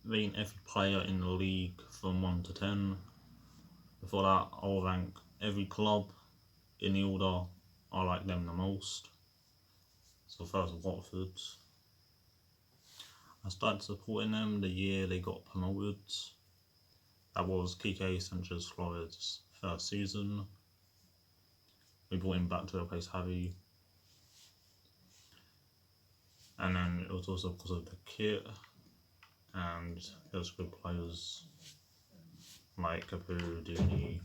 rate every player in the league from 1 to 10. Before that, I'll rank every club in the order I like them the most. So first, Watford. I started supporting them the year they got promoted. That was Kike Sanchez-Flores' first season. We brought him back to replace Javi. And then it was also because of the kit, and there's good players like Capu, Dini.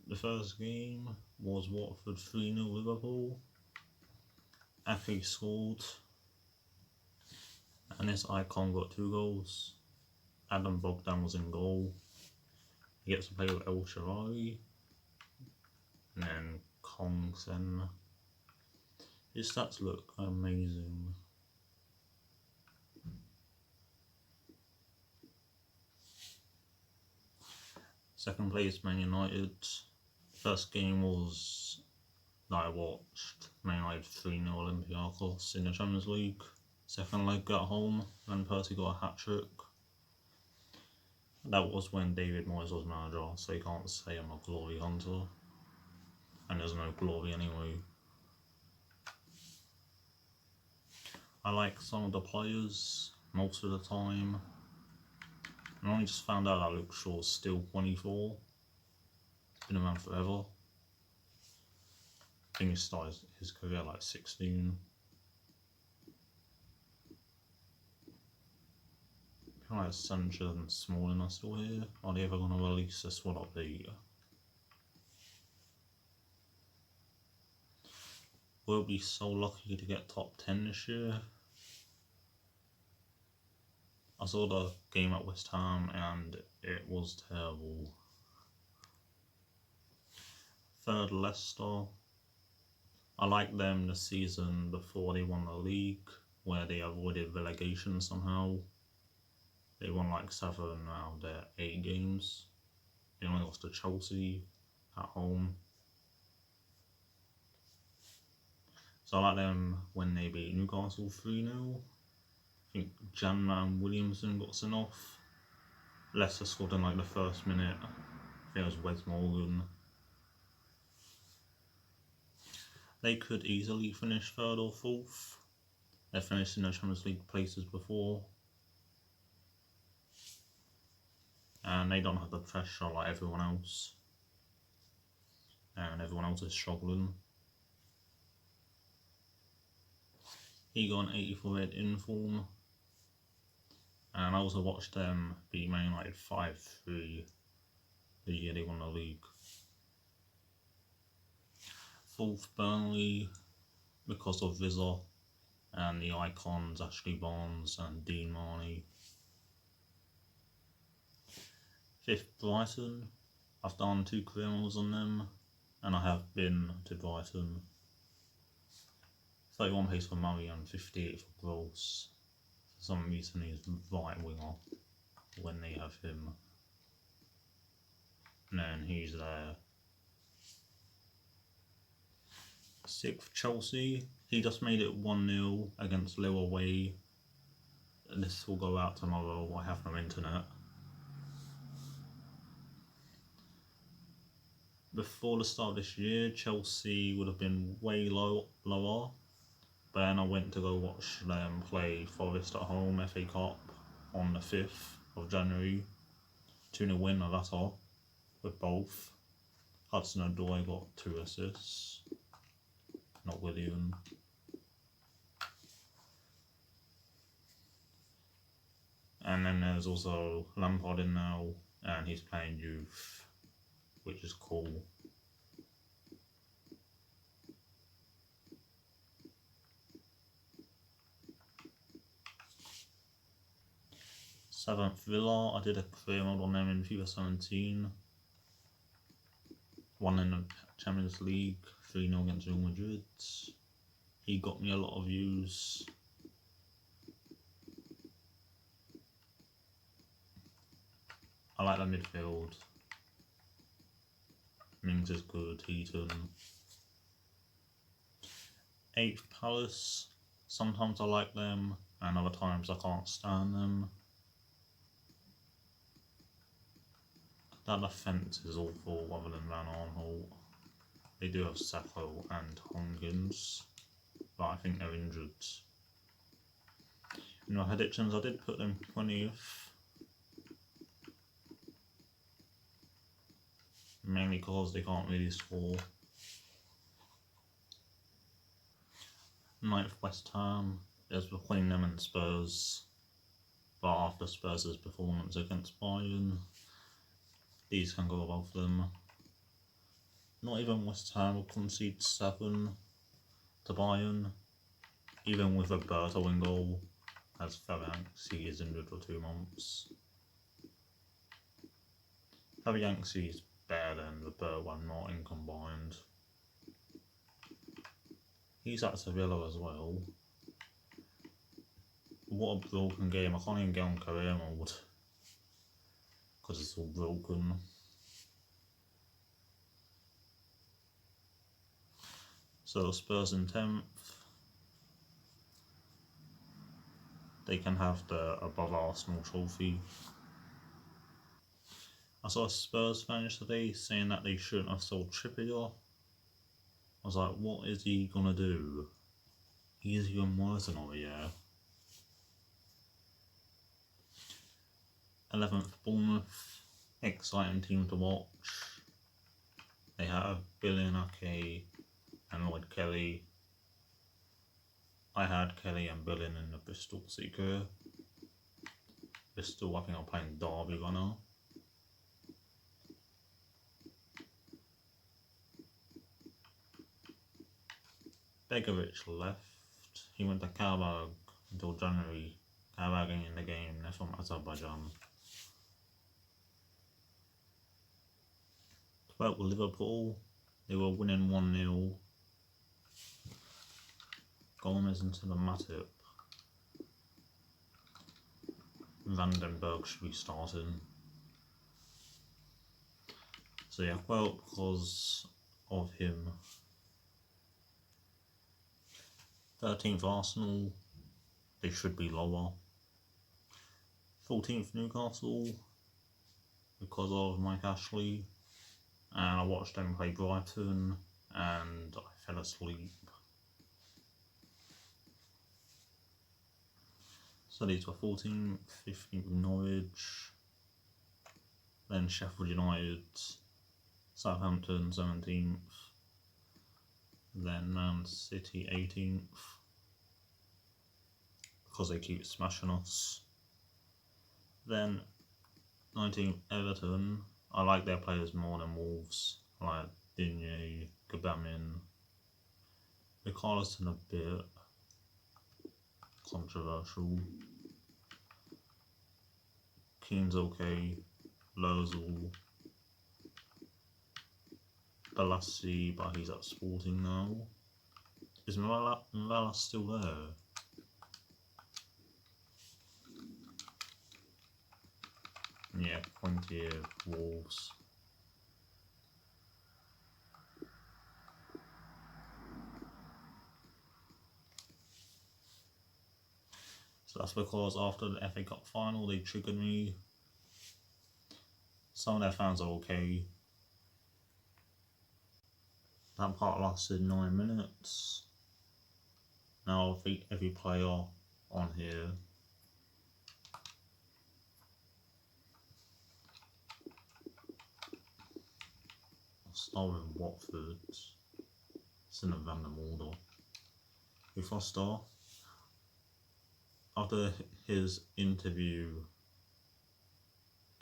The first game was Watford 3-0 Liverpool. Ake scored, and this icon got 2 goals. Adam Bogdan was in goal. He gets to play with El Shaarawy, and then Kong Sen. His stats look amazing. Second place, Man United. First game was that I watched, Man United 3-0 Olympiacos in the Champions League. Second leg at home, Van Persie got a hat-trick. That was when David Moyes was manager, so you can't say I'm a glory hunter. And there's no glory anyway. I like some of the players most of the time. I only just found out that Luke Shaw's still 24. He's been around forever. I think he started his career like 16. I feel like Sanchez and Smalling are still here. Are they ever going to release a squad update? We'll be so lucky to get top 10 this year. I saw the game at West Ham and it was terrible. Third, Leicester. I liked them the season before they won the league, where they avoided relegation somehow. They won like 7 out of their 8 games. They only lost to Chelsea at home. So I like them when they beat Newcastle 3-0. I think Janman Williamson got sent off. Leicester scored in like the first minute. I think it was Wes Morgan. They could easily finish 3rd or 4th. They finished in the Champions League places before. And they don't have the pressure like everyone else. And everyone else is struggling. He got an 84 red inform. And I also watched them beat Man United 5-3 the year they won the league. 4th, Burnley, because of Vizor and the icons Ashley Barnes and Dean Marney. 5th, Brighton. I've done 2 career modes on them, and I have been to Brighton. 31 pace for Murray and 58 for Gross. For some reason he's right winger when they have him. And then he's there. 6th, Chelsea. He just made it 1-0 against Lille away. This will go out tomorrow. I have no internet. Before the start of this year, Chelsea would have been way lower. But then I went to go watch them play Forest at home, FA Cup, on the 5th of January. 2-0 win of that with both. Hudson-Odoi got 2 assists. Not William. And then there's also Lampard in now, and he's playing youth, which is cool. Seventh, Villa. I did a career mode on them in FIFA 17. Won in the Champions League, 3-0 against Real Madrid. He got me a lot of views. I like the midfield. Mings is good, Heaton. 8th, Palace. Sometimes I like them, and other times I can't stand them. That defence is awful other than Van Aanholt. They do have Sacco and Hongins, but I think they're injured. In my predictions, I did put them 20th. Mainly because they can't really score. 9th West Ham is between them and Spurs, but after Spurs' performance against Bayern, these can go above them. Not even West Ham will concede 7 to Bayern, even with Roberto in goal, as Fabianski is injured for 2 months. Fabianski is better than Roberto and Martin combined. He's at Sevilla as well. What a broken game. I can't even get on career mode because it's all broken. So Spurs in 10th. They can have the above Arsenal trophy. I saw a Spurs fan yesterday saying that they shouldn't have sold Trippier. I was like, what is he gonna do? He's even worse than Aurier. 11th Bournemouth, exciting team to watch. They have Billy Ake and Lloyd Kelly. I had Kelly and Billen in the Bristol Seeker. Bristol, I think I'm playing Derby right now. Begovic left. He went to Dalhberg until January. Dalhberg in the game. They're from Azerbaijan. 12th Liverpool. They were winning 1-0. Gomez into the Matip. Vandenberg should be starting. So yeah, well, because of him. 13th Arsenal, they should be lower. 14th Newcastle, because of Mike Ashley. And I watched them play Brighton and I fell asleep. So these were 14th, 15th Norwich, then Sheffield United, Southampton 17th, then Man City 18th, because they keep smashing us. Then 19th Everton. I like their players more than Wolves. I like Digne, Gbamin, Richarlison a bit controversial. Keane's okay. Lozil. Balassi, but he's at Sporting now. Is Mirallas still there? Yeah, 20 Wolves. So that's because after the FA Cup final they triggered me. Some of their fans are okay. That part lasted 9 minutes. Now I think every player on here I'll start with Watford. It's in a random order. If I start after his interview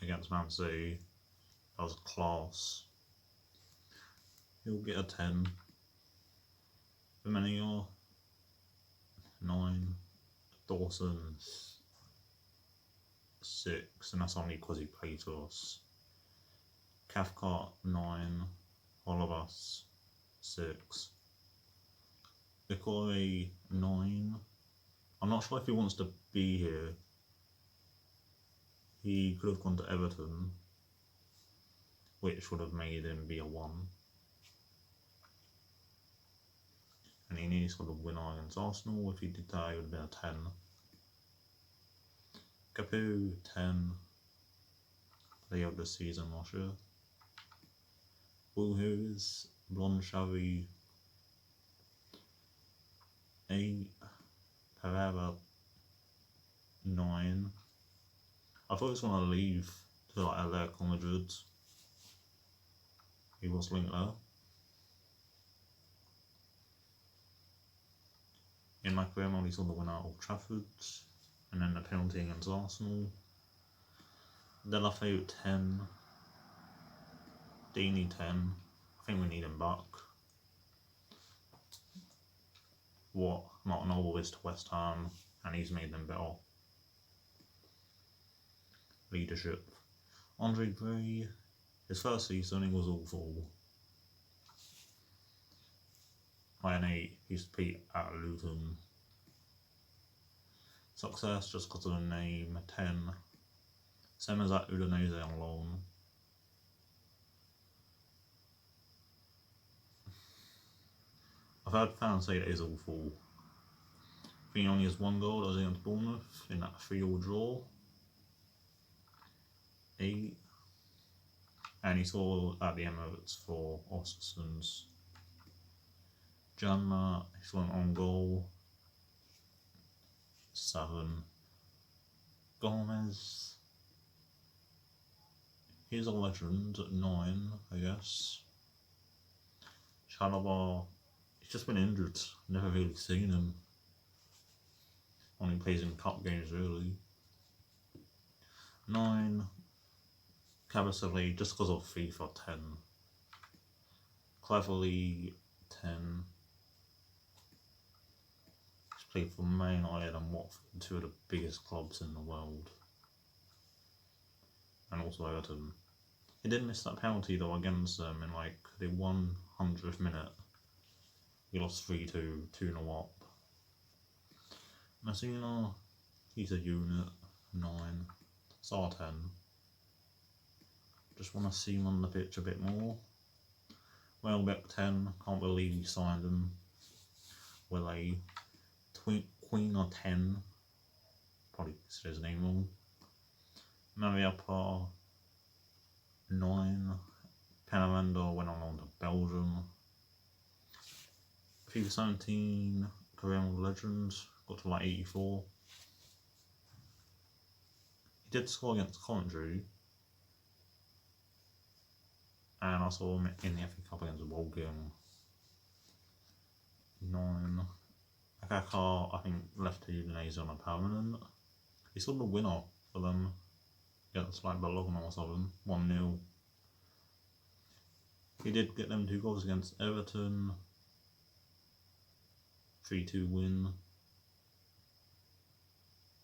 against Man City, that was class. He'll get a 10. Firmino 9. Dawson 6, and that's only because he played to us. Cathcart 9. Holobas 6. Decore 9. I'm not sure if he wants to be here. He could have gone to Everton, which would have made him be a 1. And he needs to win against Arsenal. If he did that, it would have been a 10. Capu 10. Player of the season last year. Woohoo's Blonde Shabby 8. Pereira 9. I thought he was going to leave to like Atletico Madrid. He was linked there. In my career mode, he saw the winner at Old Trafford, and then the penalty against Arsenal. Dalhberg 10. Deeney 10. I think we need him back. What Martin Noble is to West Ham, and he's made them better. Leadership. Andre Gray, his first season he was awful. An 8, he used to be at Luton. Success just because of the name 10. Same as at Udinese on loan. I've heard fans say that he's awful. I think he only has 1 goal, that was against Bournemouth in that 3-3 draw. 8. And he scored at the Emirates for Ostersons. Janma, he's went on goal. 7. Gomez, he's a legend at 9, I guess. Chalobah, he's just been injured, never really seen him. Only plays in cup games really. 9. Cabasele, just because of FIFA 10. Cleverly 10. He's played for Man United and Watford, 2 of the biggest clubs in the world. And also Everton. He did miss that penalty though against them in like the 100th minute. He lost 3-2, 2-0 up. Messina, he's a unit, 9. Star 10. Just want to see him on the pitch a bit more. Welbeck 10, can't believe we signed him. Willie, Queen or 10, probably said his name wrong. Mariappa 9. Penaranda went on to Belgium. FIFA 17, Career Legends, got to like 84. He did score against Coventry. And I saw him in the FA Cup against Woking. 9. Akaka, I think, left to Udinese on a permanent. He scored the winner for them against like Bologna or something, 1-0. He did get them 2 goals against Everton. 3-2 win.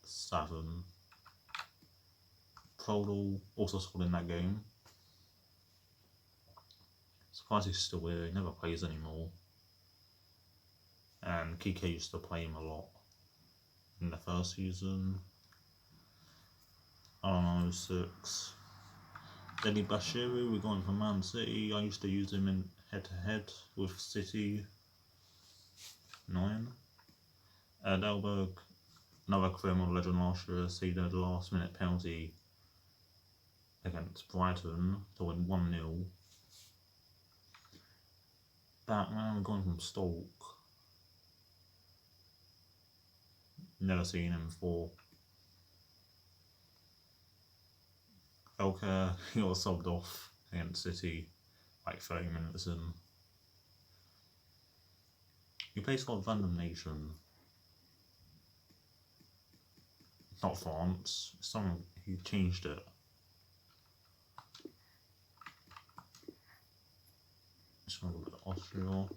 7. Prodal also scored in that game. Surprised he's still here, he never plays anymore. And Kike used to play him a lot in the first season. I don't know, 6. Deli Bashiru, we got him from Man City. I used to use him in head-to-head with City. 9. Dalhberg, another criminal legend last year, ceded the last-minute penalty against Brighton to win 1-0. Bachmann, we're going from Stoke. Never seen him before. Elker, he got subbed off against City like 30 minutes in. He plays for Random Nation. Not France. Someone who changed it. Let's have a look at Austria.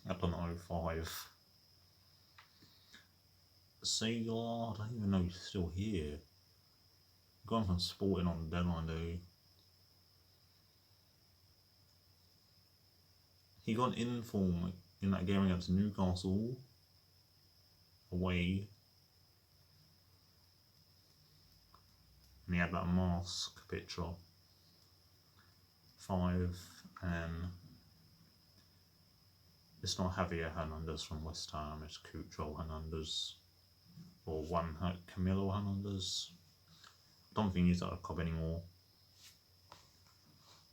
I don't know, 5. Sagar, I don't even know he's still here. Gone from Sporting on the deadline day. He got in form in that game against Newcastle away. And he had that mask picture. 5, and it's not Javier Hernandez from West Ham, it's Cucho Hernandez, or one Camilo Hernandez. I don't think he's at a club anymore.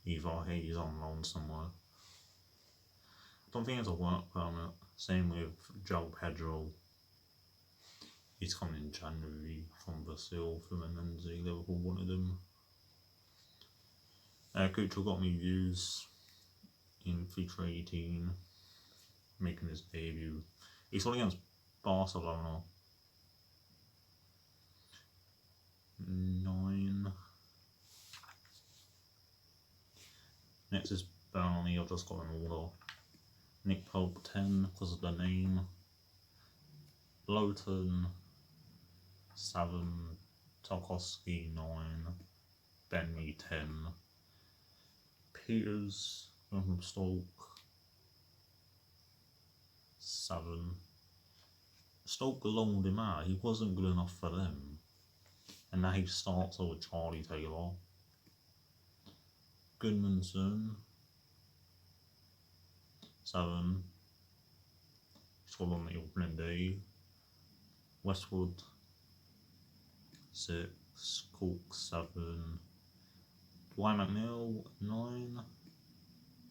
Either he's on loan somewhere. I don't think it's a work permit. Same with João Pedro. He's coming in January from Brazil, from Menenzi. Liverpool wanted him. Cucho got me views in FIFA 18, making his debut. He scored against Barcelona. 9. Next is Burnley. I've just got an order. Nick Pope 10 because of the name. Lowton 7. Tarkowski 9. Benny 10. Peters from Stoke 7. Stoke loaned him out. He wasn't good enough for them. And now he starts over Charlie Taylor. Goodmanson 7. He scored on the opening day. Westwood 6. Cook 7. Dwight McNeil 9.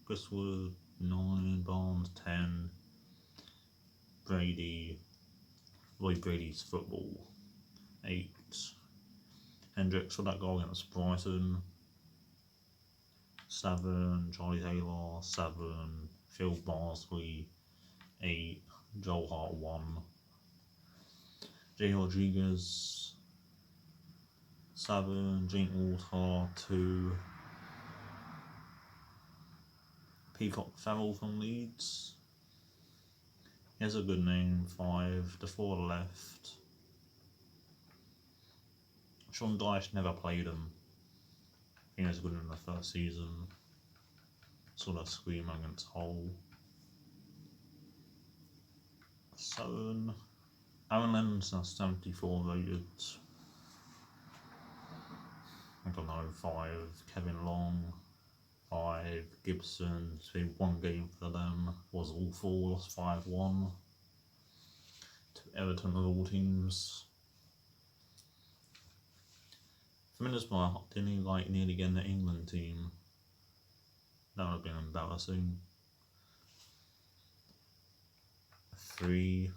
Chriswood 9. Barnes 10. Brady, Lloyd Brady's football 8. Hendricks for that goal against Brighton 7. Charlie Taylor 7. Phil Barsley 8. Joel Hart 1. Jay Rodriguez 7. Jake Walter 2. Peacock Farrell from Leeds. He has a good name. 5. The 4 left. Sean Dyche never played him. I think he was good in the first season. Saw that scream against Hull. 7. Aaron Lennon's now 74 rated. I don't know. 5. Kevin Long 5. Gibson, it's been one game for them, was awful, lost 5-1 to Everton of all teams. For Middlesbrough, didn't he nearly get in the England team? That would have been embarrassing. 3.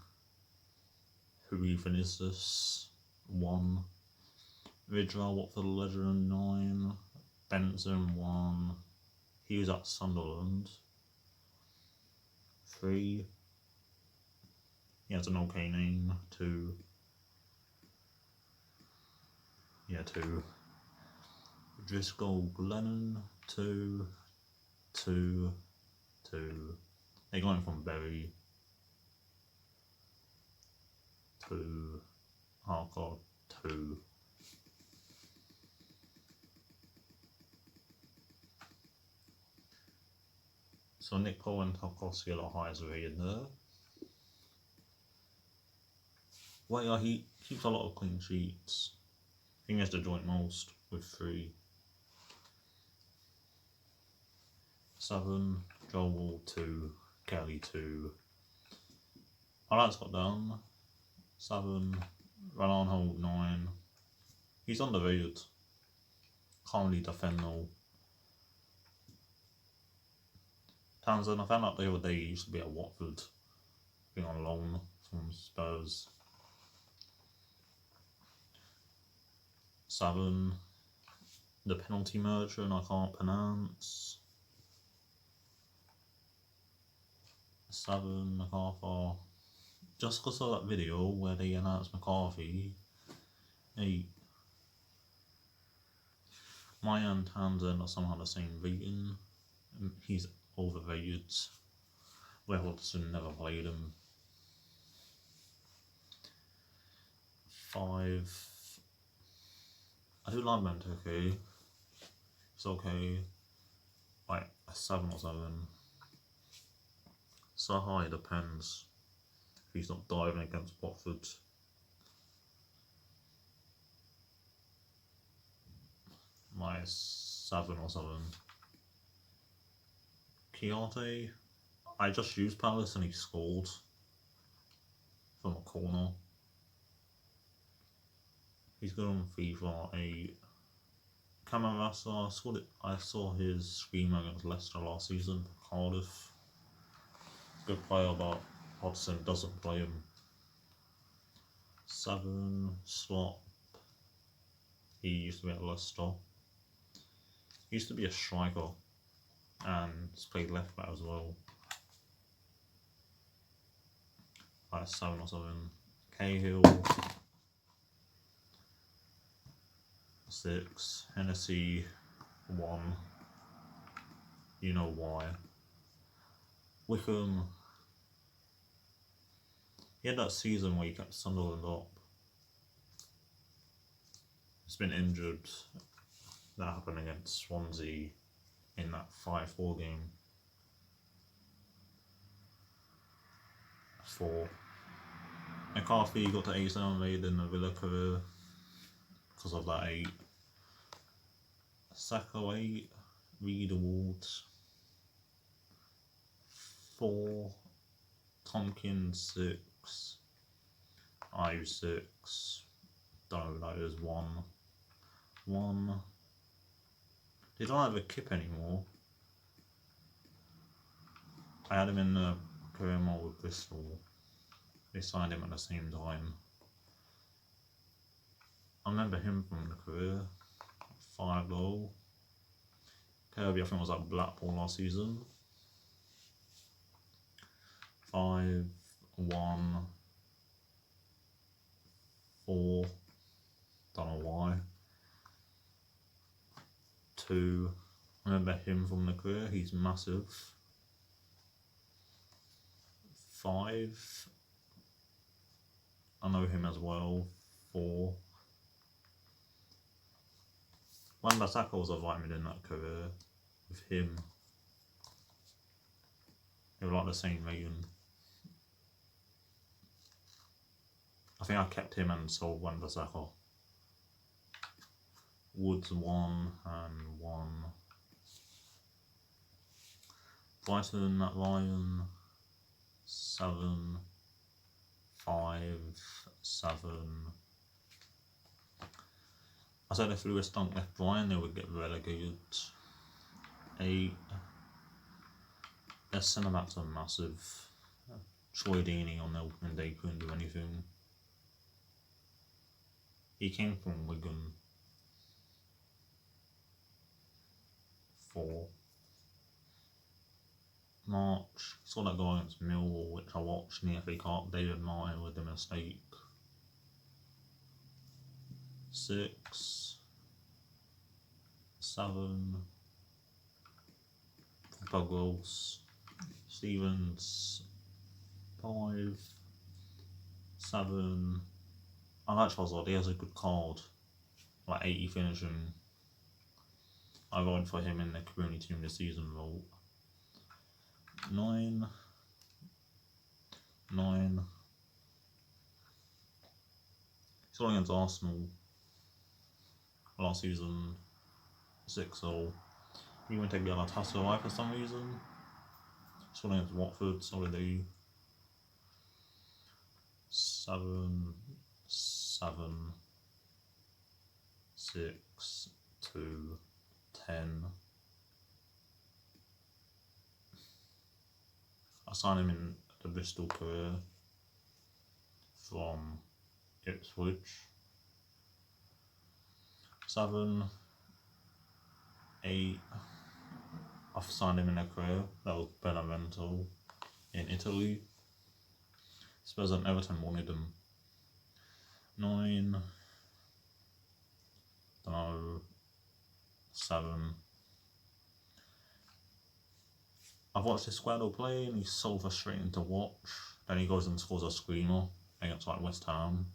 Who even is this? 1. Ridgewell, Watford Legend 9. Benson 1. He was at Sunderland. 3. He has an okay name. 2. Yeah, 2. Driscoll Glennon. 2. 2. 2. They got him from Bury. 2. Harcourt. 2. So Nick Pope and Tarkowski a lot higher rated there. Well, yeah, he keeps a lot of clean sheets. I think he has the joint most with 3. 7. Joel Wall 2. Kelly 2. Highlights got down. 7. Ralan Holt 9. He's underrated. Can't really defend though. Townsend, I found out the other day he used to be at Watford, being on loan from Spurs. 7. The penalty merchant I can't pronounce. 7. MacArthur. Just because of that video where they announced McCarthy. 8. Maya and Townsend are somehow the same rating. He's overrated. Where Hodgson never played him. 5. I do like Benteke. It's okay. Like a 7 or 7. So high depends. If he's not diving against Watford. like 7 or something. Keita, I just used Palace and he scored from a corner. He's good on FIFA 8. Camarasa, I saw his scream against Leicester last season, Cardiff. Good player, but Hodgson doesn't play him. 7, Slot. He used to be at Leicester. He used to be a striker and he's played left back as well. Like 7 or something. Cahill. 6. Hennessy 1. You know why. Wickham. He had that season where he kept Sunderland up. He's been injured. That happened against Swansea in that 5-4 game. 4. McCarthy got to 87 made in the Villa career because of that 8. Saka 8. Reed Awards 4. Tompkins 6. Ayew 6. Don't know that is 1. 1. They don't have a Kip anymore. I had him in the career mode with Bristol. They signed him at the same time. I remember him from the career. 5-0. Kirby, I think, was at Blackpool last season. 5, 1, 4. Don't know why. 2. I remember him from the career. He's massive. 5. I know him as well. 4. Wan-Bissaka was a vitamin in that career with him. They were like the same rating. I think I kept him and sold Wan-Bissaka. Woods 1 and 1. Brighton at Ryan 7, 5, 7. I said if Lewis Dunk left Brighton, they would get relegated. 8. Their centre backs are massive. Troy Deeney on the opening day couldn't do anything. He came from Wigan. 4. March. Saw that guy against Millwall, which I watched in the FA Cup. David Martin with a mistake. 6. 7. Douglas. Stevens. 5. 7. I like Trossard, he has a good card. Like 80 finishing. I voted for him in the community team this season vote. 9. 9. He's going against Arsenal last season. 6-0. He went to Galatasaray for some reason. He's going against Watford, solidly. 7. 7. 6. 2. 10. I signed him in the Bristol career from Ipswich. 7. 8. I've signed him in a career. That was Benevento in Italy. Spurs and Everton wanted him. 9. Don't know. 7. I've watched this Squado play and he's so frustrating to watch. Then he goes and scores a screamer against like West Ham.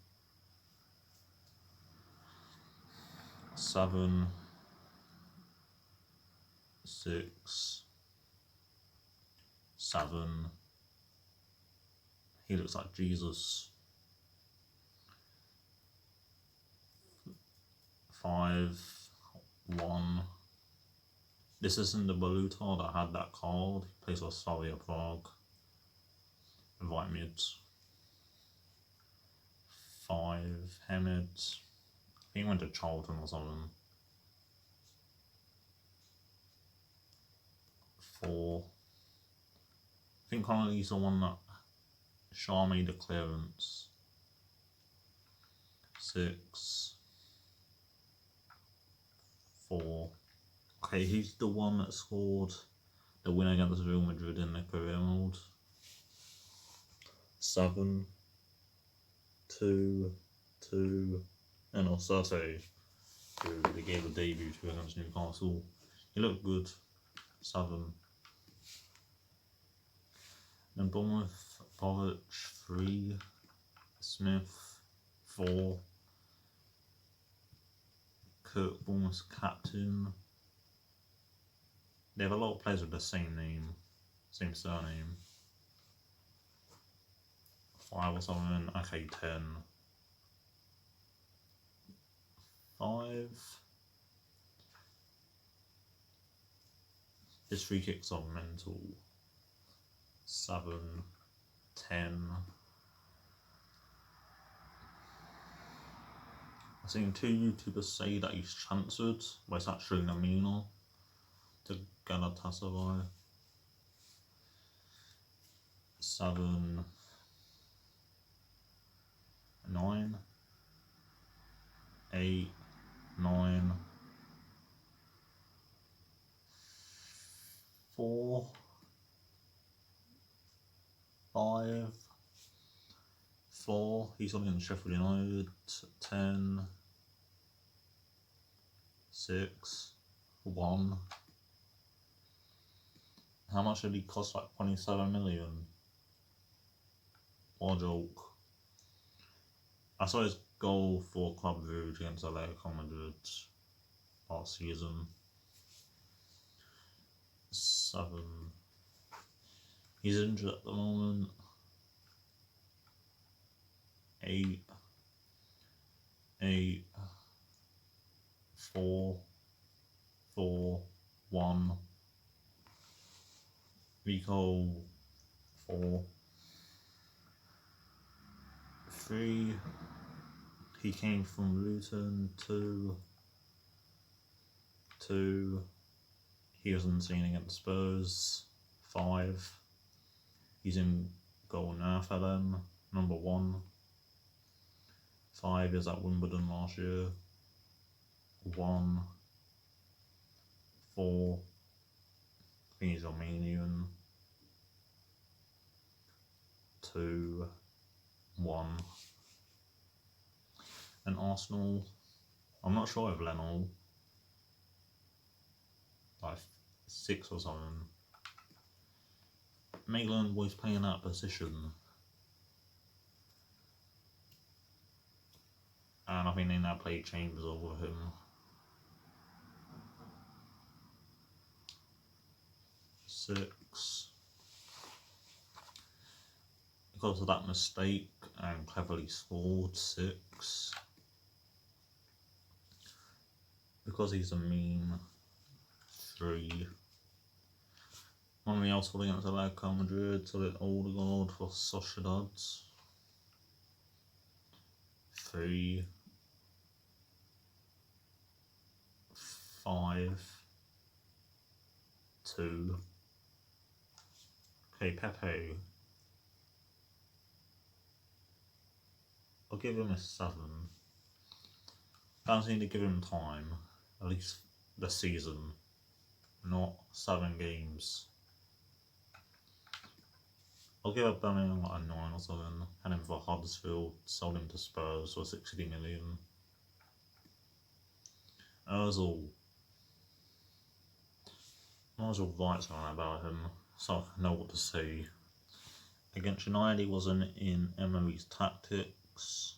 7. 6. 7. He looks like Jesus. 5. 1. This isn't the Baluta that had that card. He plays for Slavia Prague. Right mids. 5. Hemids. I think he went to Charlton or something. 4. I think Connolly's the one that Shaw made the clearance. 6. 4. Okay, he's the one that scored the win against Real Madrid in the career mode. 7. 2. 2. And Osate, who they gave a debut to against Newcastle. He looked good. 7. Then Bournemouth, Bovic, 3. Smith, 4. Kirk, Bournemouth's captain. They have a lot of players with the same name, same surname. 5 or something. Okay, 10. 5. His free kicks are mental. 7. 10. I've seen 2 YouTubers say that he's transferred, but it's actually Namina to Galatasaray. 7. 9. 8. 9. 4. 5. 4. He's on against Sheffield United. 10. 6. 1. How much did he cost? Like 27 million. What a joke. I saw his goal for Club Brugge against Atletico Madrid last season. 7. He's injured at the moment. 8. 8. 4. 4. 1. Rico, 4. 3. He came from Luton. 2. 2. He was unseen against Spurs. 5. He's in goal now for them. Number 1. 5 is at Wimbledon last year. 1. 4. I think he's Romanian. 2. 1. And Arsenal, I'm not sure if Leno, like 6 or something. Maitland was playing that position. And I think they now play Chambers over him. 6. Because of that mistake and cleverly scored. 6. Because he's a meme. 3. Nobody else scored against Atletico Madrid, so that Odegaard for Sociedad. 3. 5. 2. Okay, Pepe. I'll give him a 7. I just need to give him time, at least the season, not 7 games. I'll give up Birmingham like a 9 or something, had him for Huddersfield, sold him to Spurs for 60 million. Özil. Nigel writes on about him, so I know what to say. Against United, he wasn't in Emery's tactics.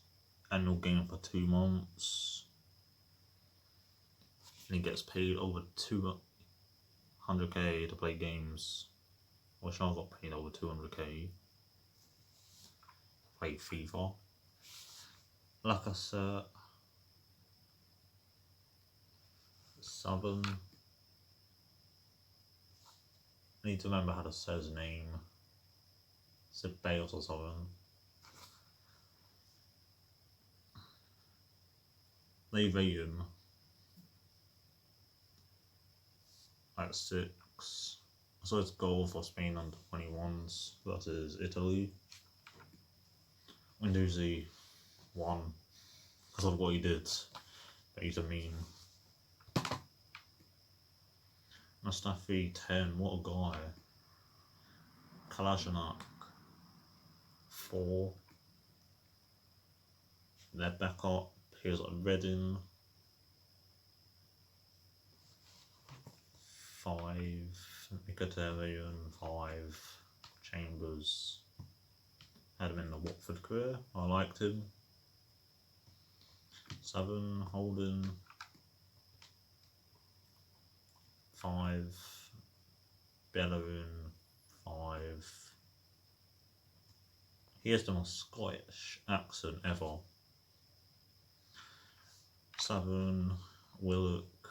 Annual game for 2 months. And he gets paid over 200k to play games. I wish I got paid over 200k. Play FIFA. Like I said, 7. I need to remember how to say his name. Is it Bales or something? They rate him at 6. So it's goal for Spain under 21s versus Italy. Windows 1 because of what he did. But he's a meme. Mustafi 10, what a guy. Kalashnik 4. Their backup, here's Redding 5, Mkhitaryan 5, Chambers. Had him in the Watford career, I liked him. 7, Holden 5, Bellerin 5. He has the most Scottish accent ever. 7, Willock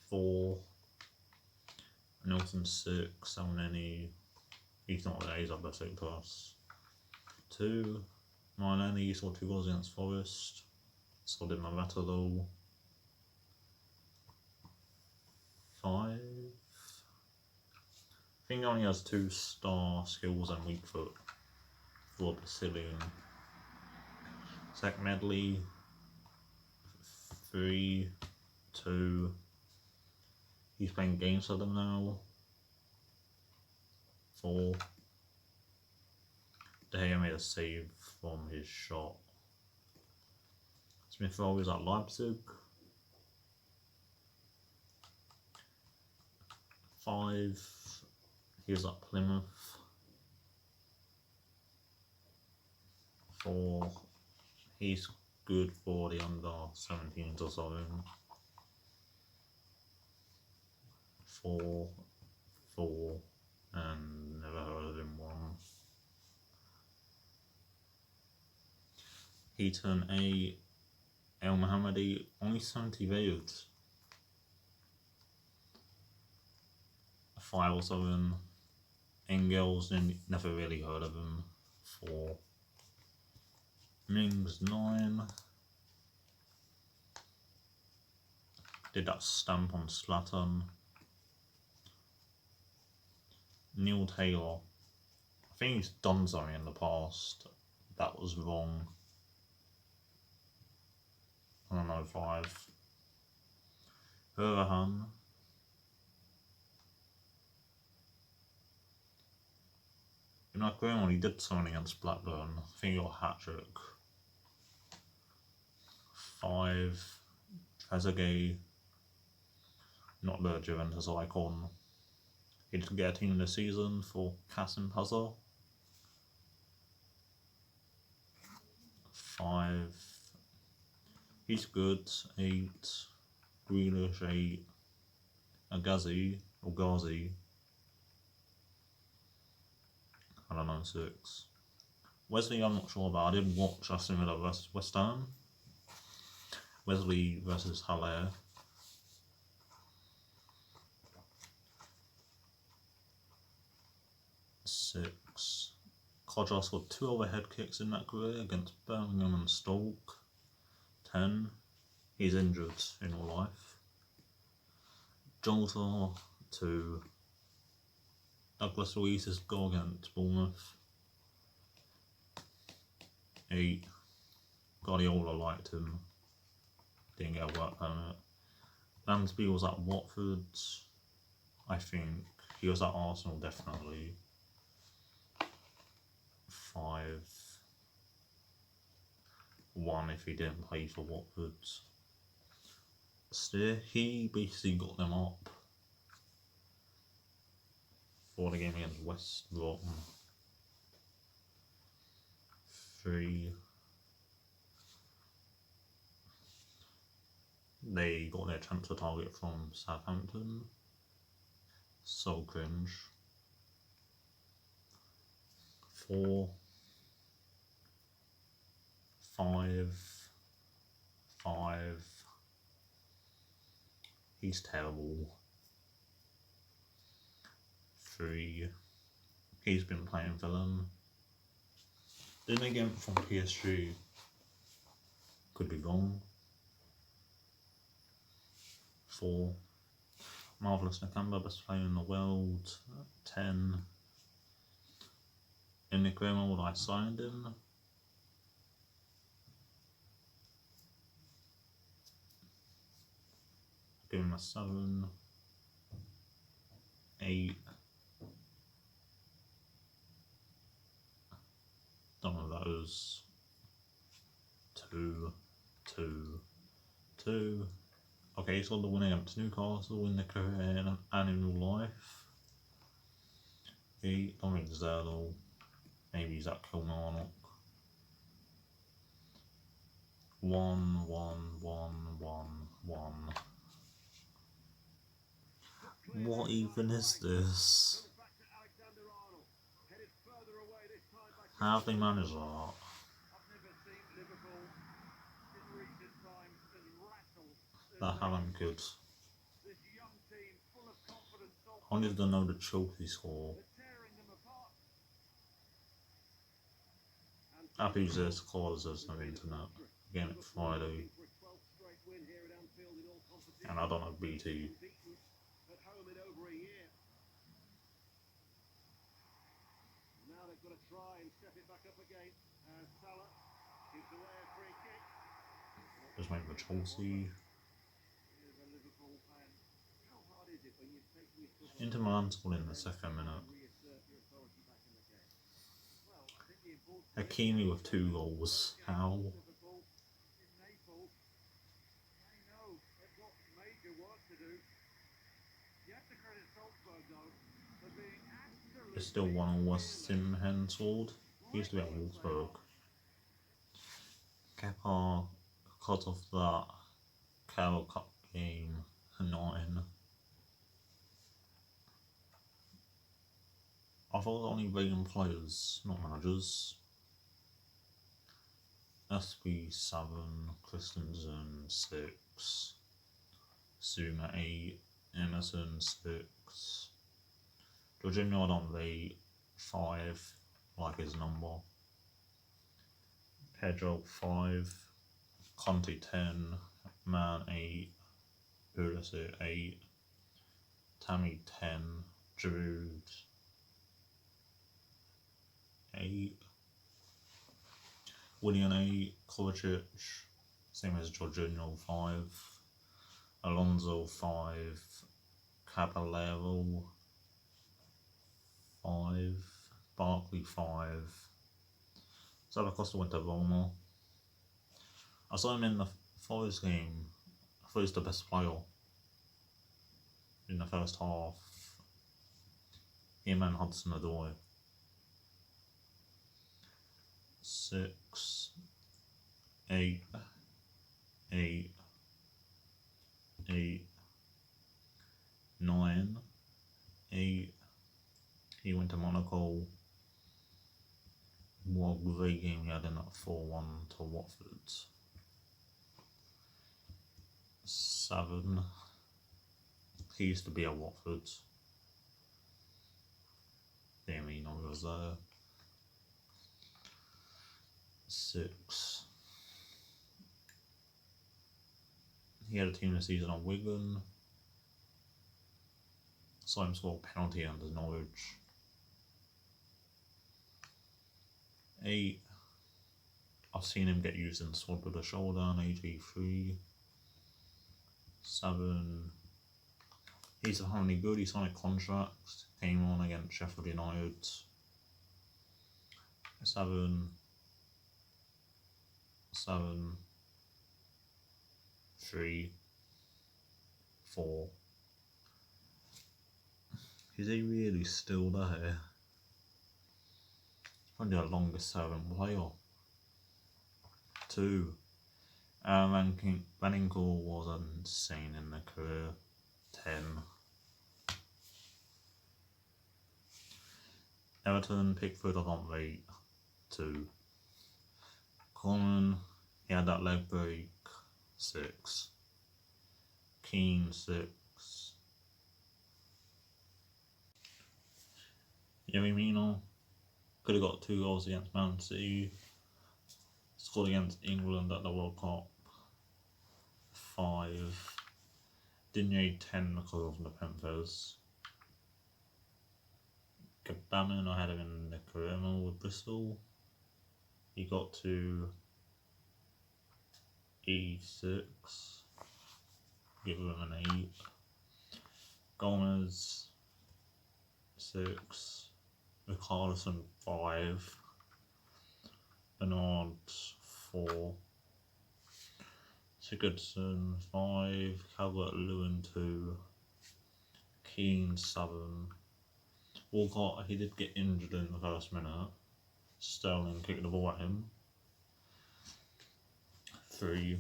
4, Nelson 6, Salneni, he's not there, he's up there 6 plus. 2, Marleni saw 2 goals against Forest, so did Morata though. 5, I think he only has 2 star skills and weak foot for Brazilian. Zach Medley 3, 2, he's playing games for them now. 4, De Gea made a save from his shot. Smith Rowe is at Leipzig. 5, he was at Plymouth. 4, he's good for the under 17s or something. 4, and never heard of him 1. He turned 8, El Mohammadi, only 70 rated. 5 or 7, Engels, never really heard of him. 4, Mings 9, did that stamp on Zlatan. Neil Taylor, I think he's done something in the past that was wrong. I don't know, 5. Hurahan, in that game when he did something against Blackburn, I think he got a hat-trick. 5, Trezeguet, not the Juventus icon. He didn't get a team this season for Kasim Puzzle. 5, he's good. 8, Grealish 8, Agazi, or Ghazi, I don't know, 6. Wesley I'm not sure about, I didn't watch Aston Villa versus West Ham. Wesley versus Haller. 6. Kodros got 2 overhead kicks in that career against Birmingham and Stoke. 10. He's injured in real life. Jota 2. Douglas Luiz's goal against Bournemouth. 8. Guardiola liked him. Didn't get a work permit. Lansby was at Watford, I think. He was at Arsenal, definitely. 5. 1 if he didn't play for Watford. Still, he basically got them up for the game against West Brom. 3. They got their transfer target from Southampton. So cringe. 4. 5. 5. He's terrible. 3. He's been playing for them. Then again from PSG. Could be wrong. 4. Marvellous Nakamba, best player in the world. 10. In the Grima, what I signed him. Give him a 7. 8. Some of those. 2. 2. 2. Okay, so the win against Newcastle in the career and in real life. 8. Don't think he's there though. Maybe he's at Kilmarnock. 1, 1, 1, 1, 1. What even is this? How have they managed that? That haven't good. I need to know the Chelsea score. Happy this cause there's no internet. Again, it's Friday. And I don't have BT. Just waiting for Chelsea. Inter Milan scored in the second minute. Hakimi with 2 goals. How? It's still 1-1 West Ham Henswold. He used to be at Wolfsburg. Kepa cut off that Carroll Cup game 9. I thought only rating players, not managers. SB 7, Christensen 6, Zuma 8, Emerson 6, Jorginho on rate 5, like his number. Pedro 5, Conte 10, Man 8, Pulisic 8, Tammy 10, Giroud 8, Willian 8, Kovacic, same as Jorginho 5, Alonso 5, Caballero 5, Barkley 5, Zaragoza went to Roma. I saw him in the Forest game. I thought he was the best player in the first half. Him and Hudson-Odoi. 6, 8, 8, 8, 9, 8. He went to Monaco. What a great game he had in that 4-1 to Watford. 7. He used to be at Watford. Damn, he never was there. 6. He had a team this season on Wigan. Saw him score a penalty under Norwich. 8. I've seen him get used in the squad with a shoulder on AG3. 7. He's apparently good. He signed a contract. Came on against Sheffield United. 7. 7. 3. 4. Is he really still there? Probably the longest serving player. 2. Van Inkel was insane in their career. 10. Everton, Pickford, I don't rate. 2. Coleman, he had that leg break. 6. Keane 6. Firmino could have got 2 goals against Man City. Scored against England at the World Cup. 5. Digne 10 because of the Panthers. Bachmann, I had him in the career mode with Bristol. He got to 86. Give him an 8. Gomez 6. Richarlison 5. Bernard 4. Sigurdsson 5. Calvert-Lewin 2. Keane 7. Walcott, he did get injured in the first minute. Sterling kicked the ball at him. 3.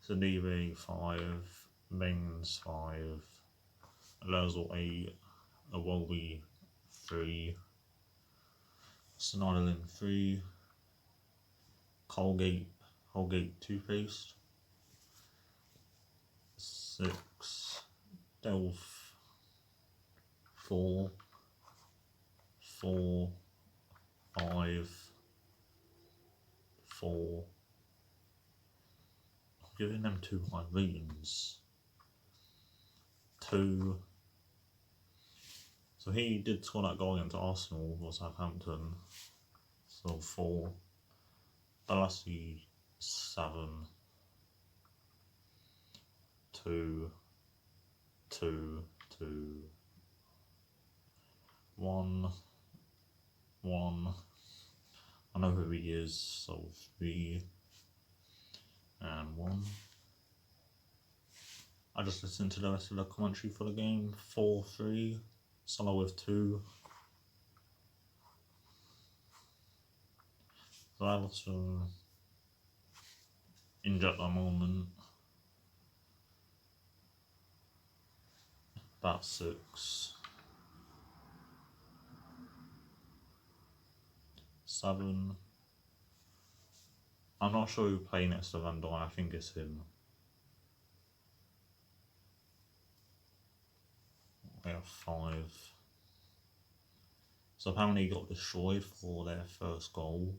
Saliba 5. Mings 5. Ozil 8. Iwobi 3. Snyderlin 3. Colgate toothpaste 6. Delph 4. 4. 5. 4. I'm giving them 2 high ratings. 2. So he did score that goal against Arsenal or Southampton. So 4. Balassi 7. 2. 2. 2. 1. 1. I know who he is, so 3. And 1. I just listened to the rest of the commentary for the game. 4-3. Salah with 2. So I was injured at the moment. About 6. 7. I'm not sure who played next to Van Dijk. I think it's him. We have 5. So apparently he got destroyed for their first goal.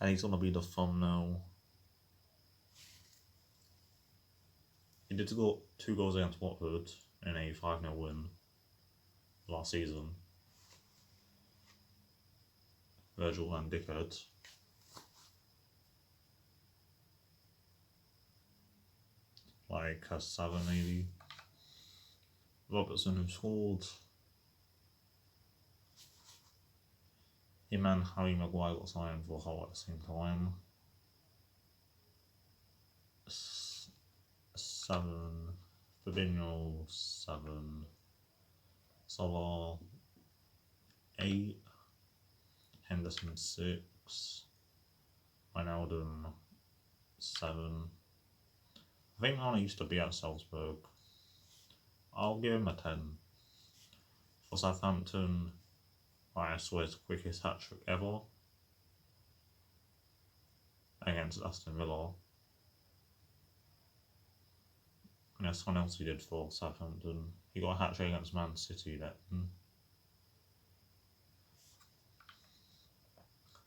And he's gonna be the thumbnail. He did score 2 goals against Watford in a 5-0 win last season. Virgil and Dickhead. Like a 7 maybe. Robertson who scored. Him and Harry Maguire got signed for Hull at the same time. 7. Fabinho 7. Salah 8. Henderson 6. Wijnaldum 7. I think Hannah used to be at Salzburg. I'll give him a 10. For Southampton, I swear it's the quickest hat-trick ever against Aston Villa. And that's someone else he did for Southampton. He got a hat-trick against Man City then.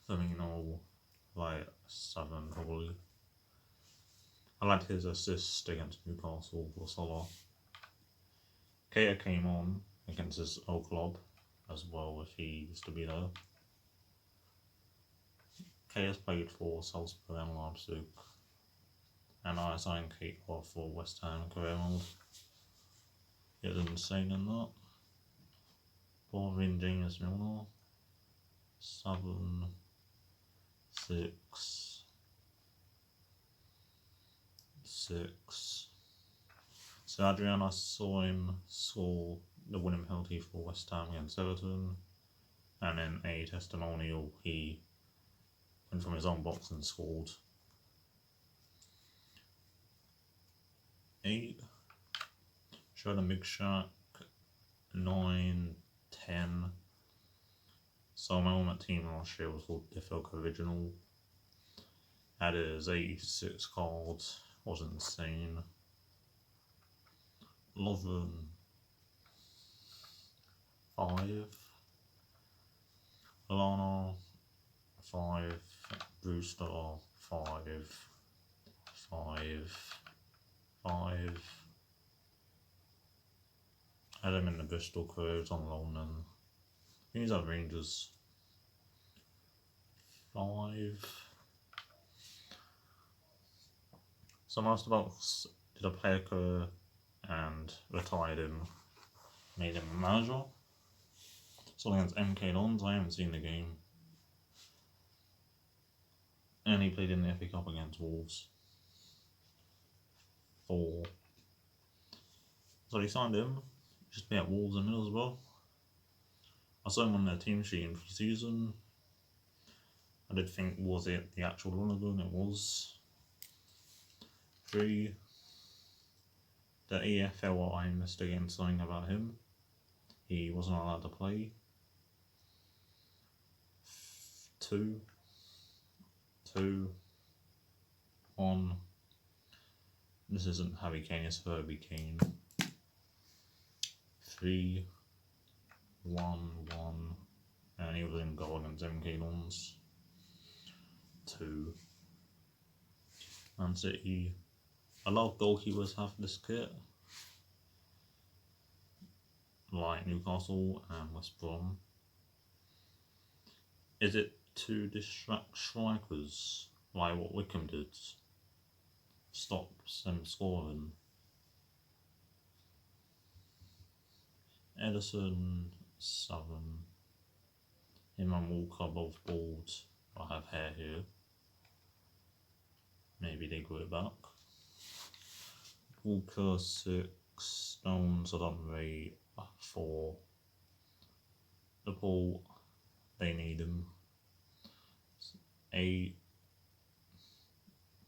Firmino, like 7 probably. I liked his assist against Newcastle for Salah. Keita came on against his old club as well, if he used to be there. Keita's played for Salzburg and Leipzig. And I signed Keita for West Ham career mode. He was insane in that. Boring James Milner. 7. 6. 6. So Adrian, I saw him score the winning penalty for West Ham against Everton, and in a testimonial he went from his own box and scored. 8. Showed a big shot. 9, 10. So my ultimate team last year was called Dalhberg Original. Had his 86 card, was insane. Lovren 5, Lana 5, Brewster 5, 5, 5. Had him in the Bristol Curves on loan then. He's at Rangers 5. So Master Box did a player career and retired him, made him a manager. So against MK Dons, I haven't seen the game. And he played in the FA Cup against Wolves. 4. So he signed him, just be at Wolves and Middlesbrough. I saw him on their team sheet in pre-season. I did think, was it the actual Donovan? It was. 3. The EFL I investigated something about him. He wasn't allowed to play. 2. 1. This isn't Harry Kane, it's Herbie Kane. 3, 1, and he was in goal against MK Dons. 2. Man City. A lot of goalkeepers have this kit, like Newcastle and West Brom. Is it to distract strikers, like what Wickham did? Stop them scoring. Edison 7. Him and Walker both bald. I have hair here. Maybe they grew it back. Walker 6. Stones I don't rate 4. The ball, they need him. 8.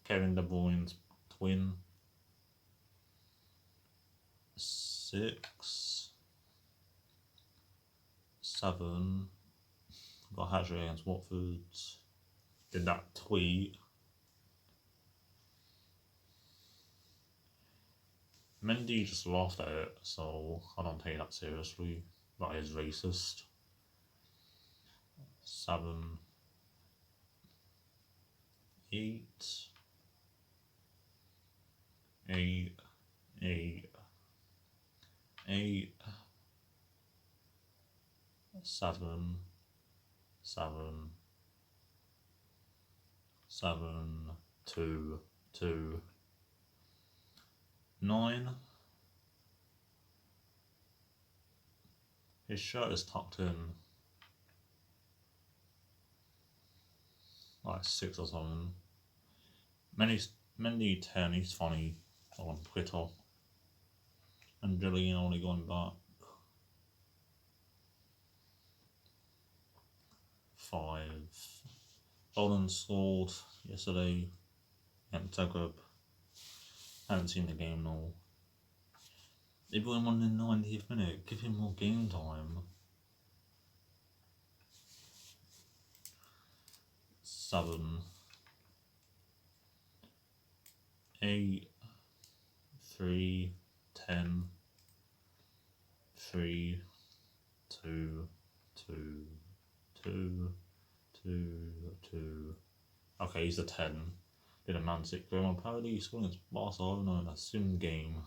Kevin De Bruyne's twin. 6. 7. Got a hat-trick against Watford. Did that tweet. Mendy just laughed at it, so I don't take that seriously. That is racist. 7. 8. 8. 8. 8. 7. 7. 7. 2. 2. 9. His shirt is tucked in. Like 6 or something. Mendy 10, he's funny on Twitter. And Julian only going back. 5. Bolden scored yesterday at Zagreb. Haven't seen the game though. They brought him on in the 90th minute. Give him more game time. 7. 8. 3. 10. 3. 2. 2. 2. 2. Okay, he's a 10. Did a Man City game. Apparently he scored against Barcelona in a sim game.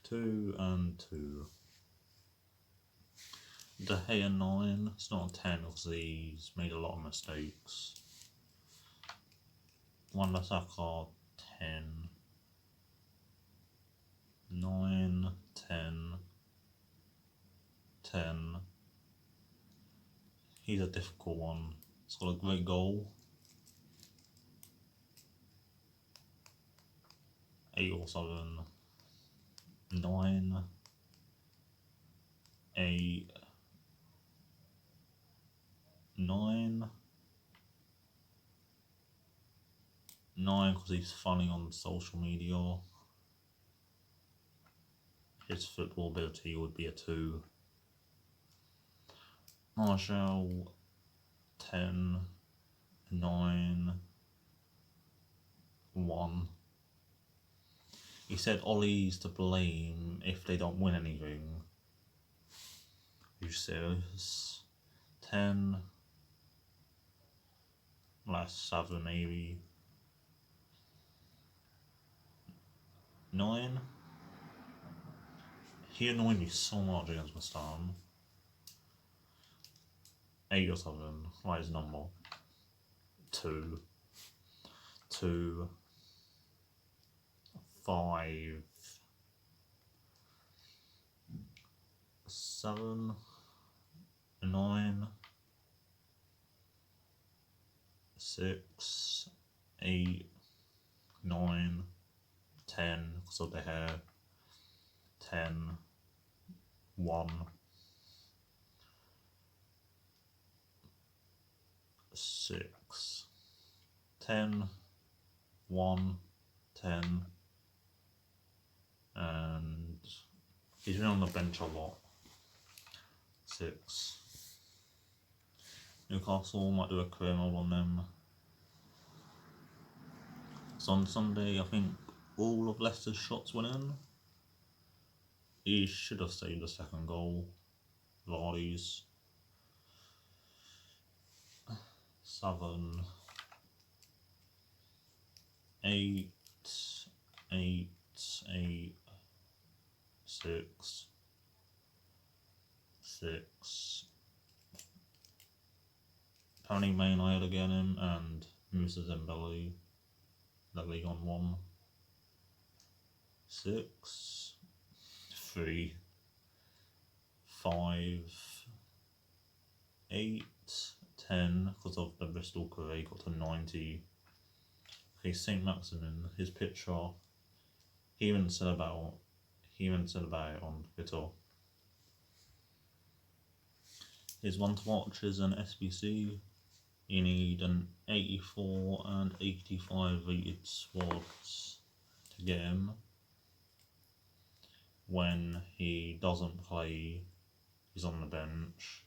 2 and 2. De Gea 9. It's not a 10 because he's made a lot of mistakes. Wan Bissaka 10. 9. 10. 10. He's a difficult one. He's got a great goal. 8 or 7. 9. 8. 9. 9 because he's funny on social media. His football ability would be a 2. Marshall 10. 9-1. He said Ollie's to blame if they don't win anything. Are you serious? 10. Last 7 maybe. 9. He annoyed me so much against West Ham. 8 or 7. What is his number? 2. 2. 5. 7. 9. 6. 8. 9. 10 because of the hair. 10. 1. 6. 10. 1. 10. And he's been on the bench a lot. 6. Newcastle might do a career mode on them. So on Sunday, I think all of Leicester's shots went in. He should have saved the second goal. Vardy's. 7. 8. 8. 8. 6. 6. Apparently Main I had again him and Musa Dembele. That league on 1. 6. 3. 5. 8. 10 because of the Bristol career got to 90. Okay, St. Maximin, his picture, he even said about it on Twitter. His one to watch is an SBC. You need an 84 and 85 rated squads to get him. When he doesn't play, he's on the bench.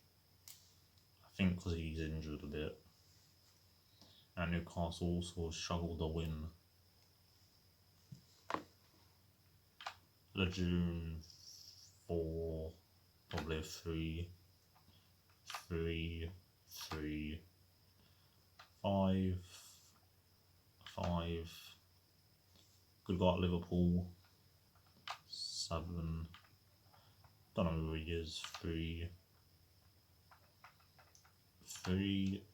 I think because he's injured a bit. And Newcastle also struggled to win. The June 4, probably 3, 3, 3, 5, 5. Good guy at Liverpool. 7. Don't know who he is. 3. 3.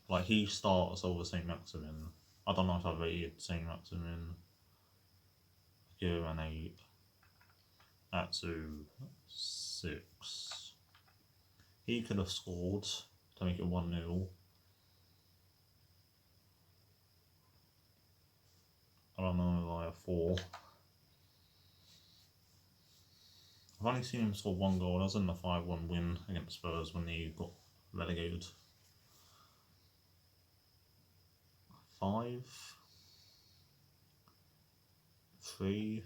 Like, he starts over St. Maximin. I don't know if I rated St. Maximin. Give him an 8. Atsu, 6. He could have scored to make it 1-0. I don't know, like a 4. I've only seen him score 1 goal. That was in the 5-1 win against Spurs when he got relegated. 5. 3.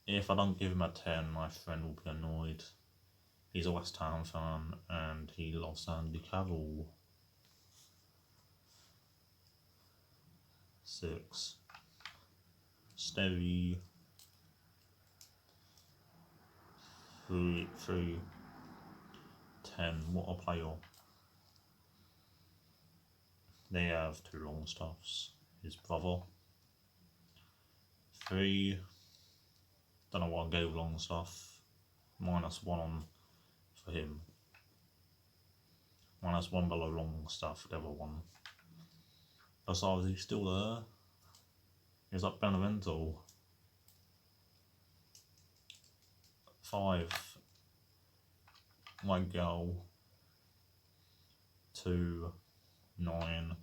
If I don't give him a 10, my friend will be annoyed. He's a West Ham fan and he loves Andy Carroll. 6. Stevie. 3. 10. What a player. They have 2 long stuffs. His brother. 3. Don't know what I gave long stuff. -1 on for him. -1 below long stuff, the other one. Besides, he's still there. He's at Benevento. 5. My girl. 2. 9.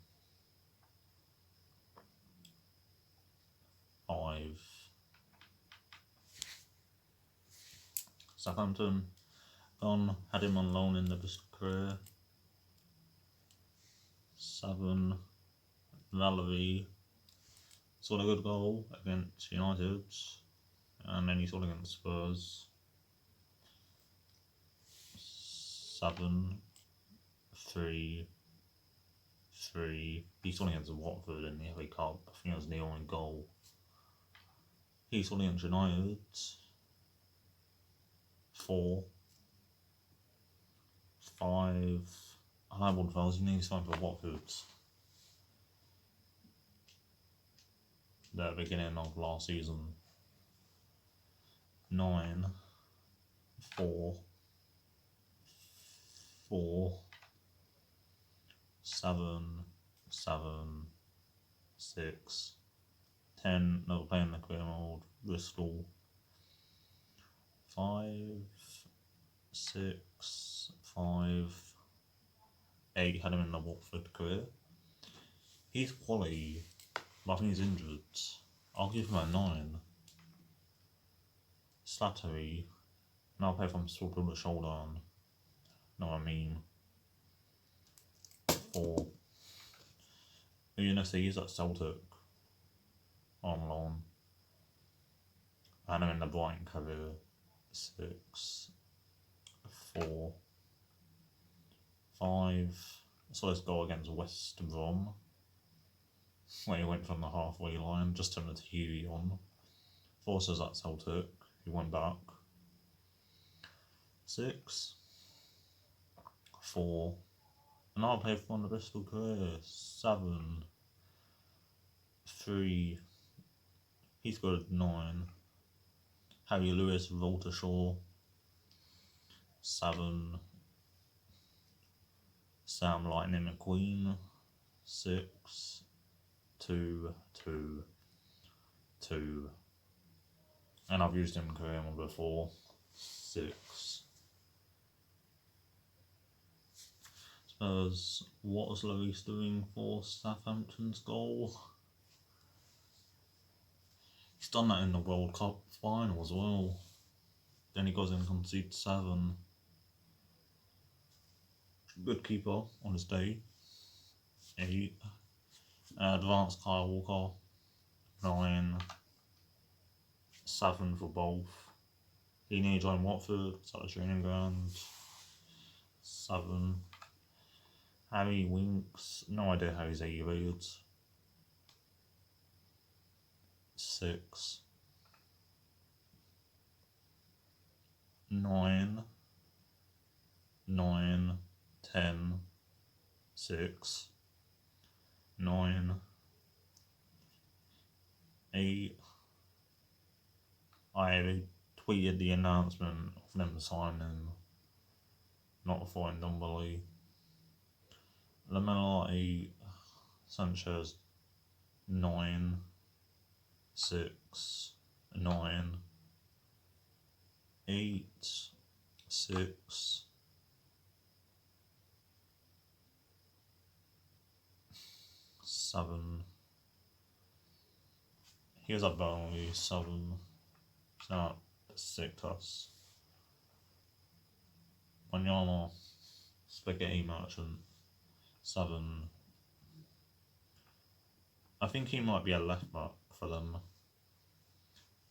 5. Southampton. Gone. Had him on loan in the career. 7. Valerie. Scored a good goal against United. And then he scored against Spurs. 7, 3, 3. He scored against Watford in the FA Cup. I think it was Neil in goal. He scored against United. 4, 5. I won fouls. He needs something for Watford. The beginning of last season. 9, 4, 4, 7, 7, 6, 10. Never playing the career mode. Bristol. 5, 6, 5, 8. Had him in the Watford career. He's quality, but I think he's injured. I'll give him a 9. Slattery. Now I'll play from still put the shoulder on. Know what I mean? 4. You're gonna see he's at Celtic on loan. And I'm in the Brighton career. 6, 4, 5. So let's go against West Brom. Where he went from the halfway line, just turned the TV on. Forces at Celtic. He went back. 6, 4. And I'll play for the Bristol career. 7, 3. He scored 9. Harry Lewis, Volta Shaw. 7. Sam Lightning McQueen. 6, 2, 2, 2. And I've used him in career mode before. 6. Spurs, what was Lloris doing for Southampton's goal? He's done that in the World Cup final as well. Then he goes in and concedes 7. Good keeper on his day. 8. Advanced Kyle Walker. 9. 7 for both. He nearly joined Watford, it's at the training ground. 7. Harry Winks, no idea how he's 80 rated. 6. 9. 9. 10. 6. 9. 8. I tweeted the announcement of them signing, not for Ndombele. Lamela 8, Sanchez 9, 6, 9, 8, 6, 7. Here's a Burnley 7. It's not 6 us. Wanyama, Spaghetti Merchant 7. I think he might be a left back for them.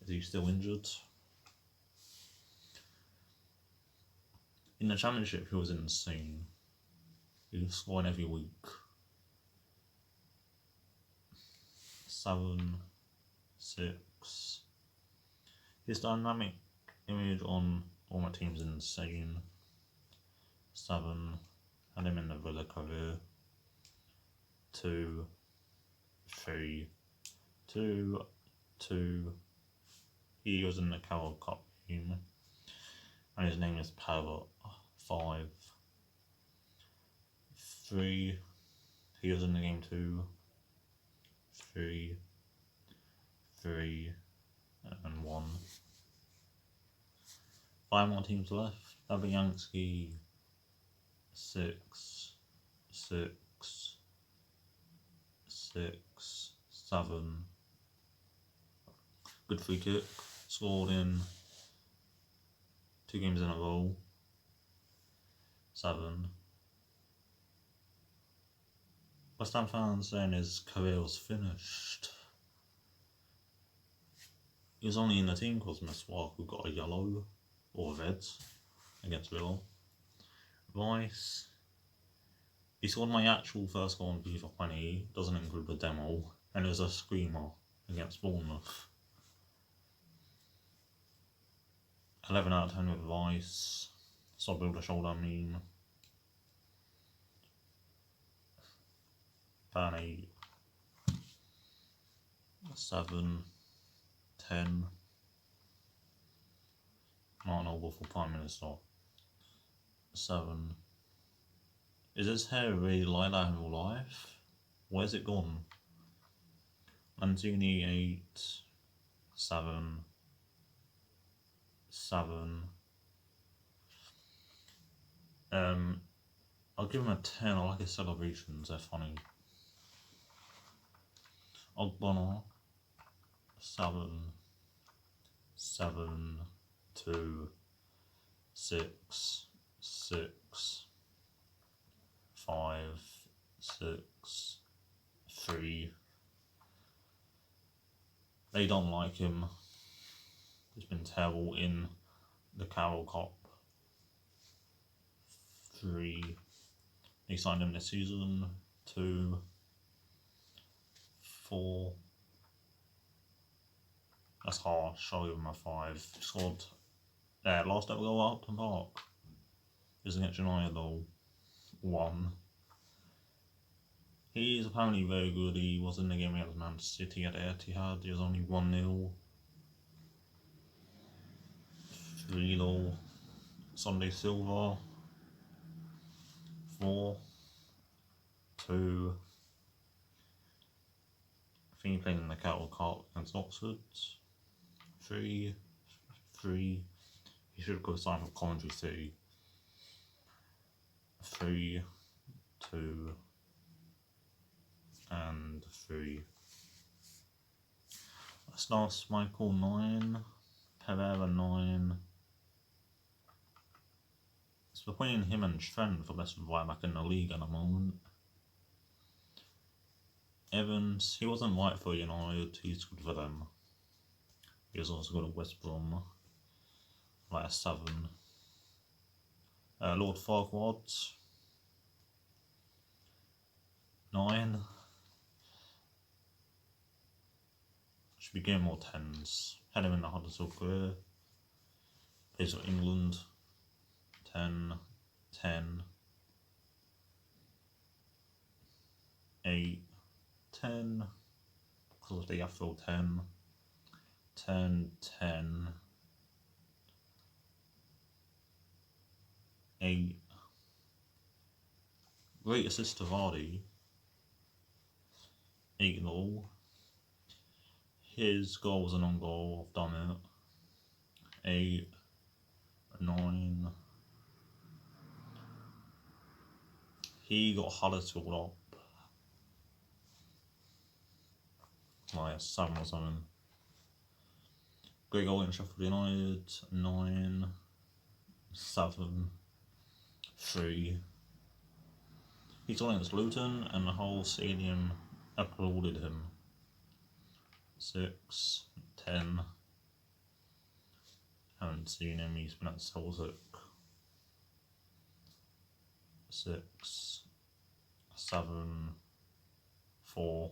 Is he still injured? In the Championship, he was insane. He was scoring every week. 7, 6. His dynamic image on all my teams is insane. 7. Had him in the Villa career. 2, 3, 2, 2. He was in the Carroll Cup team. And his name is Parrot. 5, 3. He was in the game too. 3, 3, and 1. 5 more teams left. Fabianski 6, 6, 6, 7. Good free kick. Scored in 2 games in a row. 7. West Ham fans saying his career was finished. He was only in the team because Meswak, who got a yellow or red against Villa. Vice. He scored my actual first goal on FIFA 20, doesn't include the demo, and it was a screamer against Bournemouth. 11 out of 10 with Vice. Stop build a shoulder meme. Ban 8. 7. 10. Not noble for Prime Minister. 7. Is his hair really like that in real life? Where's it gone? Antony 8. 7. 7. I'll give him a 10. I like his celebrations, they're funny. Ogbonna 7. 7. 2. 6. 6. 5. 6. 3. They don't like him. He's been terrible in the Carroll Cup. 3. They signed him this season. 2. 4. That's harsh. I'll give him a 5. Scored last ever goal at Upton Park. Is against United though. 1. He's apparently very good. He was in the game against Man City at Etihad. He was only 1-0. 3 though. Sunday Silva. 4. 2. I think he played in the Cattle Cup against Oxford. 3. 3. He should have got signed for Coventry City. 3. 2. And 3. That's Michael 9. Pereira 9. It's between him and Trent for best right back in the league at the moment. Evans, he wasn't right for United, he's good for them. He was also good at West Brom. Like a 7. Lord Farquaad 9. Should be getting more 10s. Had him in the Huddersfield career. Plays for England. 10. 10. 8. 10. Because of the Afro 10. 10. 10. 8. Great assist to Vardy. 8 goal. His goal was an on goal, I've done it. 8. 9. He got Huddersfield up. Like 7 or something. Great goal in Sheffield United. 9. 7. 3. He got against Luton and the whole stadium applauded him. 6. 10. Haven't seen him, he's been at Celtic. 6. 7. 4.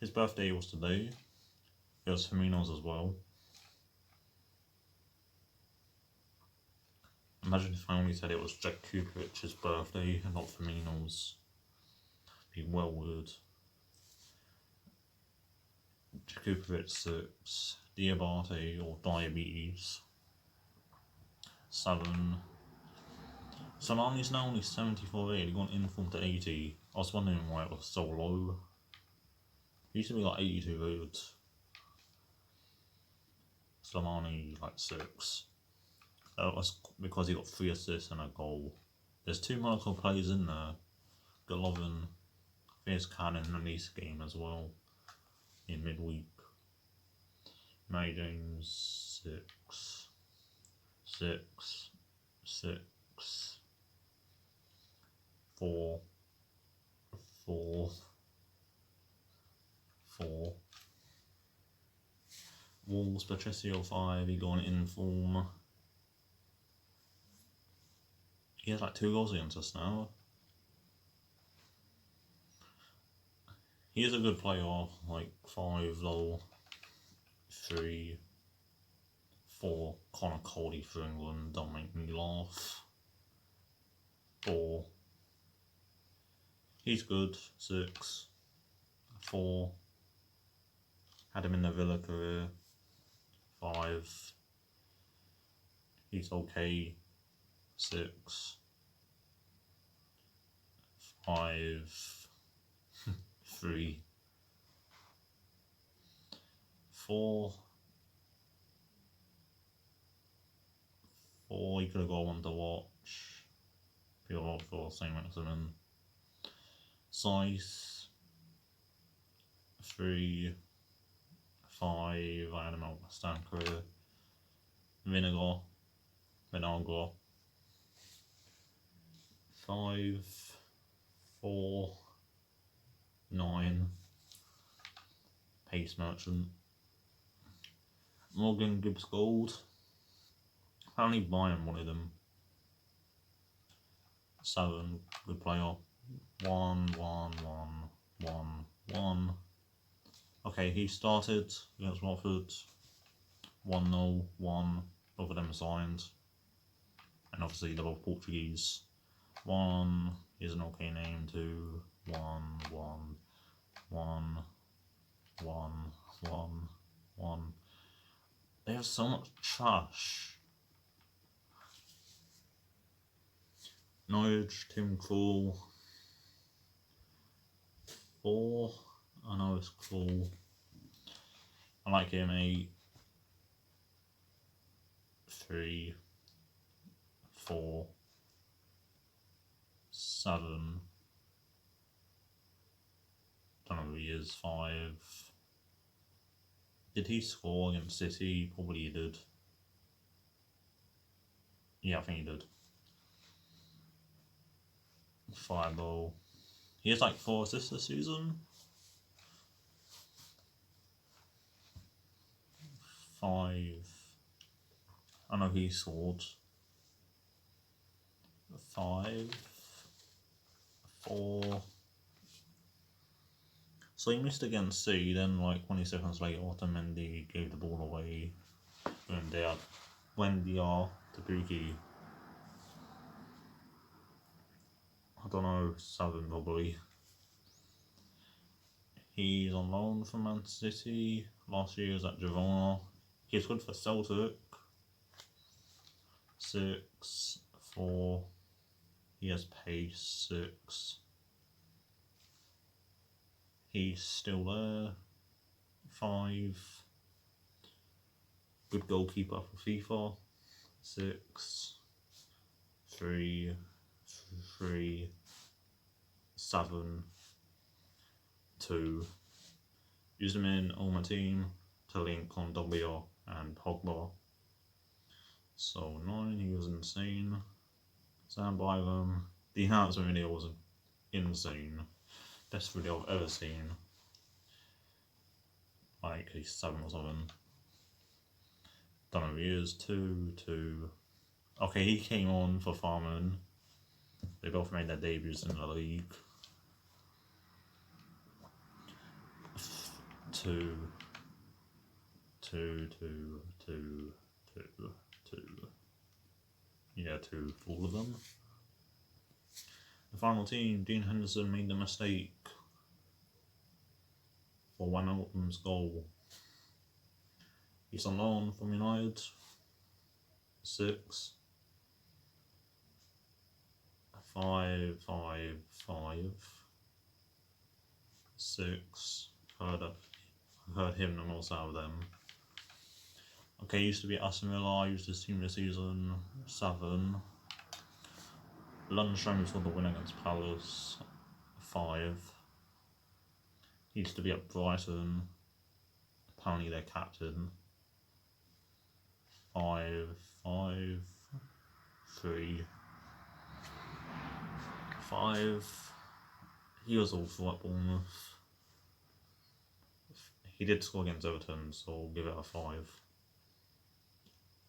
His birthday was today. It was Firmino's as well. Imagine if I only said it was Jack Kubrich's birthday and not Firmino's. Be well weird. Jack Kubrich 6. Diabate or diabetes. 7. Solani's now only 74 8. He got informed to 80. I was wondering why it was so low. He used to be like 82 good. Solani like 6. That was because he got 3 assists and a goal. There's 2 Monaco players in there. Golovin. I think it's Cannon in this game as well. In midweek. Mary James 6. 6. 6. 4. 4. 4. Wolves, Patricio 5, he got an inform. He has like 2 goals against us now. He is a good player, like 5 though. 3, 4, Connor Cody for England, don't make me laugh. 4, he's good. 6, 4, had him in the Villa career. 5, he's okay. 6, 5, 3, 4, 4, you could have got one to watch. People up for same maximum. Size 3, 5, I had him out my stand career. Vinagre, 5, 4, 9, Pace Merchant. Morgan Gibbs Gold. Apparently Bayern wanted him. 7, good player. 1, 1, 1, 1, 1. Okay, he started against Watford. 1-0, 1. Both of them signed. And obviously they're both Portuguese. 1 is an okay name. 2, 1, 1, 1, 1, 1, 1. They have so much trash. Norwich, Tim Krul. 4. I know it's cool. I like him. 8, 3, 4, 7. Don't know who he is. 5. Did he score against City? Probably he did. Yeah, I think he did. 5 goal. He has like 4 assists this season. 5. I know he scored. 5, 4. So he missed against C, then like 20 seconds later Otamendi gave the ball away when they are Tabuki. I don't know, 7 probably. He's on loan from Man City. Last year he was at Girona. He's good for Celtic. 6, 4. He has pace. 6. He's still there. 5. Good goalkeeper for FIFA. 6, 3, 3, 7, 2. Used him in on my team to link on W and Pogba. So 9, he was insane. Stand by them. The announcement video was insane. Best video I've ever seen. Like he's 7 or something. Don't know who he is. 2, 2. Okay, he came on for Farman. They both made their debuts in the league. 2, 2, 2, 2, 2, 2. Yeah, 2 for all of them. The final team, Dean Henderson made the mistake for Wijnaldum's goal. He's on loan from United. 6, 5, 5, 5, 6. Heard him the most out of them. Okay, used to be Aston Villa. I used his team this season. 7. Lundstrom scored the win against Palace. 5. He used to be at Brighton. Apparently their captain. 5, 5, 3, 5. He was awful at Bournemouth. He did score against Everton, so I'll give it a 5.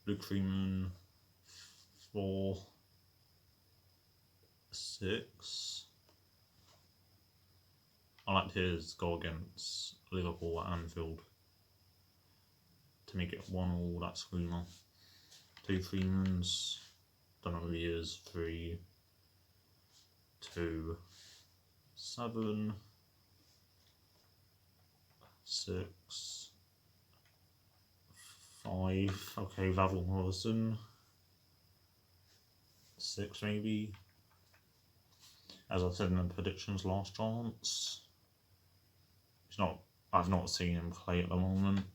Luke Freeman, 4. 6. I liked his goal against Liverpool at Anfield to make it 1-1. That screamer. 2 Freemans. Don't know who he is. 3, 2, 7, 6, 5. Okay, Vavel Morrison. 6 maybe. As I said in the predictions, last chance. I've not seen him play at the moment.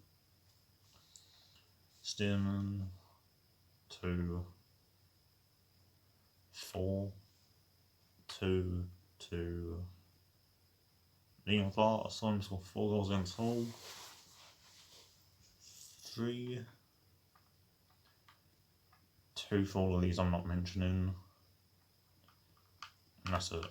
Stearman. 2, 4, 2, 2. Liam Clark, I saw him score 4 goals against Hull. 3. 2 for all of these I'm not mentioning. And that's it.